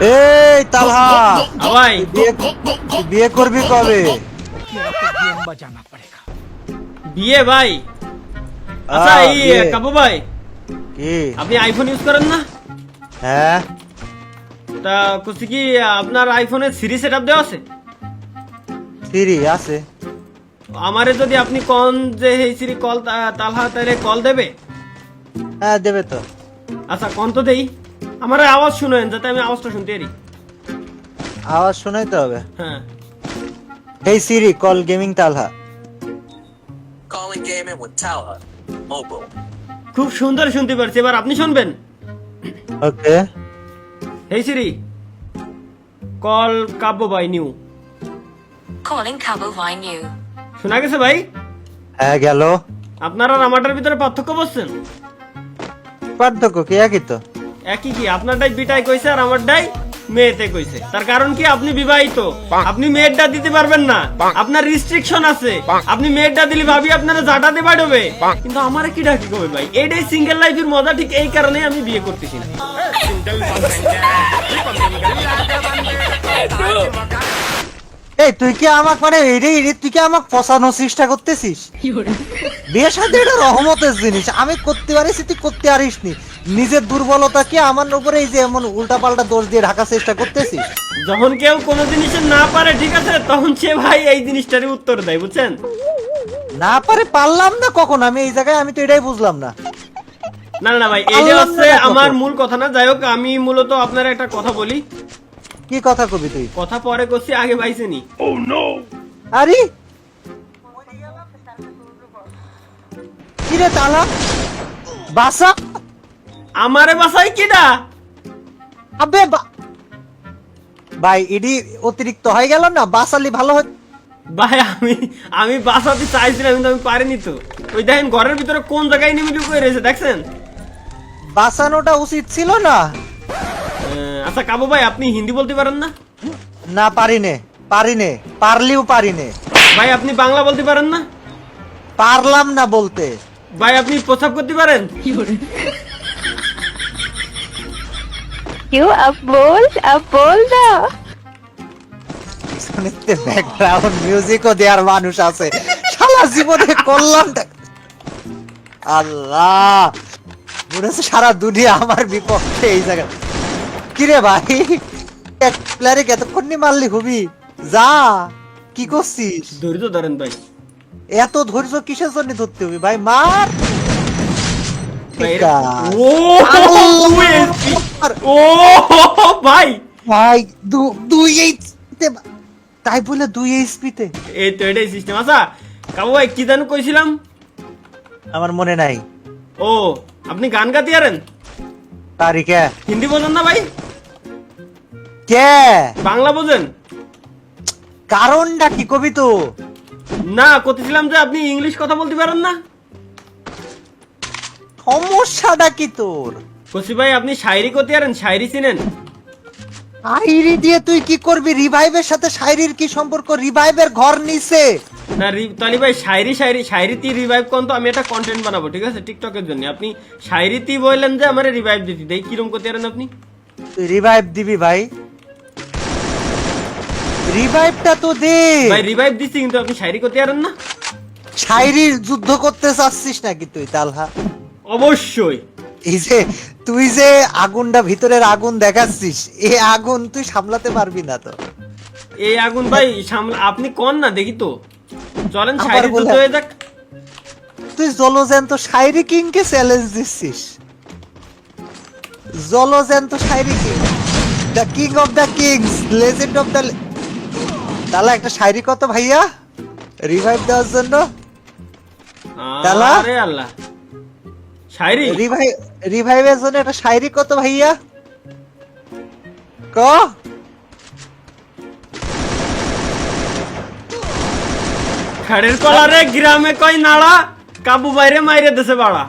এই তালহা, ভাই বিয়ে করবি কবে? বিয়ে ভাই? আচ্ছা এই বিয়ে। কাবু ভাই, কি? আপনি আইফোন ইউজ করেন না? হ্যাঁ, তা কুছি কি আপনার আইফোনে সিরি সেটআপ দেওয়া আছে? সিরি আছে। আমারে যদি আপনি কোন যে এই সিরি কল তালহা তাইলে কল দেবে? হ্যাঁ দেবে তো। আচ্ছা কোন তো দেই, আমার আওয়াজ শুনেন যাতে আমি আওয়াজটা শুনতে পারি। আওয়াজ শোনাইতে হবে। হ্যাঁ এই Siri call gaming Talha. Calling gaming with Talha. Mobile. খুব সুন্দর শুনতে পারছি, এবার আপনি শুনবেন। ওকে। এই সিরি কল কাব্য ভাই new. Calling Cabo Vine New. শোনা গেছে ভাই? হ্যাঁ গেল। আপনারা আর আমারটার ভিতরে পার্থক্য বুঝছেন? পার্থক্য কি? একই তো। একই কি, আপনারটাই বিটাই কইছে আর আমারটাই মেয়েতে কইছে। তার কারণ কি, আপনি বিবাহিত, আপনি মেয়েরটা দিতে পারবেন না, আপনার রিস্ট্রিকশন আছে। আপনি মেয়েরটা দিলে ভাবি আপনারা জাটাতে পারবে, কিন্তু আমারে কি ডাকি কবে ভাই? এইটাই সিঙ্গেল লাইফের মজা, ঠিক এই কারণে আমি বিয়ে করতেছি না। এই তুই কি আমাক মানে তুই কি আমাক ফসানোর চেষ্টা করতেছিস? বিয়ে সাথে এটা রহমতের জিনিস, আমি করতে পারিস, তুই করতে পারিস নি। নিজের দুর্বলতা কি আমার উপরে এই যে এমন উল্টাপাল্টা দোষ দিয়ে ঢাকার চেষ্টা করতেছিস? যখন কেউ কোনো জিনিসে না পারে, ঠিক আছে, তখন সে ভাই এই জিনিসটারই উত্তর দেয়, বুঝছেন? না পারে পারলাম না কখন? আমি এই জায়গায় আমি তো এটাই বুঝলাম না। না না ভাই, এই যে হচ্ছে আমার মূল কথা না। যাই হোক, আমি মূলত আপনার একটা কথা বলি। কি কথা কবি তুই? কথা পরে করছি, আগে পাইছেনি। আরে কি রে তালা বাসা? আমারে বাসাই কিডা? আবে ভাই ইডি অতিরিক্ত হয়ে গেল না? বাসালি ভালো হয়। ভাই আমি বাসাতে চাইছিলাম, কিন্তু আমি পারিনি তো। ওই দেখেন ঘরের ভিতরে কোন জায়গায় নিমিলি করে রয়েছে, দেখছেন? বাসানোটা উচিত ছিল না। আচ্ছা কাবু ভাই, আপনি হিন্দি বলতে পারেন না? না পারিনে, পারলিও পারিনে। ভাই আপনি বাংলা বলতে পারেন না? পারলাম না বলতে। ভাই আপনি প্রস্রাব করতে পারেন? क्यों अब बोल ना। শুনতে ব্যাকগ্রাউন্ড মিউজিকও দেওয়ার মানুষ আছে। সারা জীবনে করলাম আল্লাহ, মনে হচ্ছে সারা দুনিয়া আমার বিপক্ষে এই জায়গা। কিরে ভাই, এক প্লেয়ারে কতক্ষণ নি মারলি হবি? যা, কি করছিস? ধৈর্য ধরেন ভাই। এত ধৈর্য কিসের জন্য ধরতে হবে ভাই? মার। ভাই, ঠিক আছে। ও ও ভাই, ভাই দুই এইচপিতে, তাই বলে 2 এইচপিতে? এই তো এটাই সিস্টেম। আচ্ছা কাবু ভাই, কি জানো কইছিলাম? আমার মনে নাই। ও, আপনি গান গাতে পারেন? তারিখে হিন্দি বোঝেন না ভাই? কে? বাংলা বোঝেন? কারণটা কি কবি তো? না, করতেছিলাম যে আপনি ইংলিশ কথা বলতে পারেন না। সমস্যাটা কি তোর? কসি ভাই, আপনি শায়রি করতে পারেন? শায়রি চিনেন? শায়রি দিয়ে তুই কি করবি? রিভাইভের সাথে শায়রির কি সম্পর্ক? রিভাইভের ঘর নিছে। না তালি ভাই, শায়রিতি রিভাইভ কোন তো, আমি একটা কন্টেন্ট বানাবো, ঠিক আছে, টিকটকের জন্য। আপনি শায়রিতি বললেন যে আমারে রিভাইভ দিতে দেই, কিরম করতে পারেন আপনি? তুই রিভাইভ দিবি ভাই? রিভাইভটা তো দে ভাই রিভাইভ দিচ্ছি, কিন্তু আপনি শায়রি করতে পারেন না। শায়রির যুদ্ধ করতে চাচ্ছিস নাকি তুই তালহা? অবশ্যই। এই যে তুই যে আগুনটা ভিতরের আগুন দেখাচ্ছিস, এই আগুন তুই সামলাতে পারবি না তো। এই আগুন ভাই আপনি কোন না দেখি তো, চলেন আবার শায়রি যুদ্ধ বলে- হয়ে যাক। তুই জলজ্যান্ত শায়রি কিংকে চ্যালেঞ্জ দিচ্ছিস। জলজ্যান্ত shayari king, the king of the kings, legend of the. তাহলে একটা শায়রি কত ভাইয়া রিভাইভ দেওয়ার জন্য? তালা? আরে আল্লাহ, শায়রি রিভাইভের জন্য একটা শায়রি কত ভাইয়া? ক খাড়ের কলারে গ্রামে কয় নাড়া, কাবু বাইরে মাইরে দেশে বাড়া।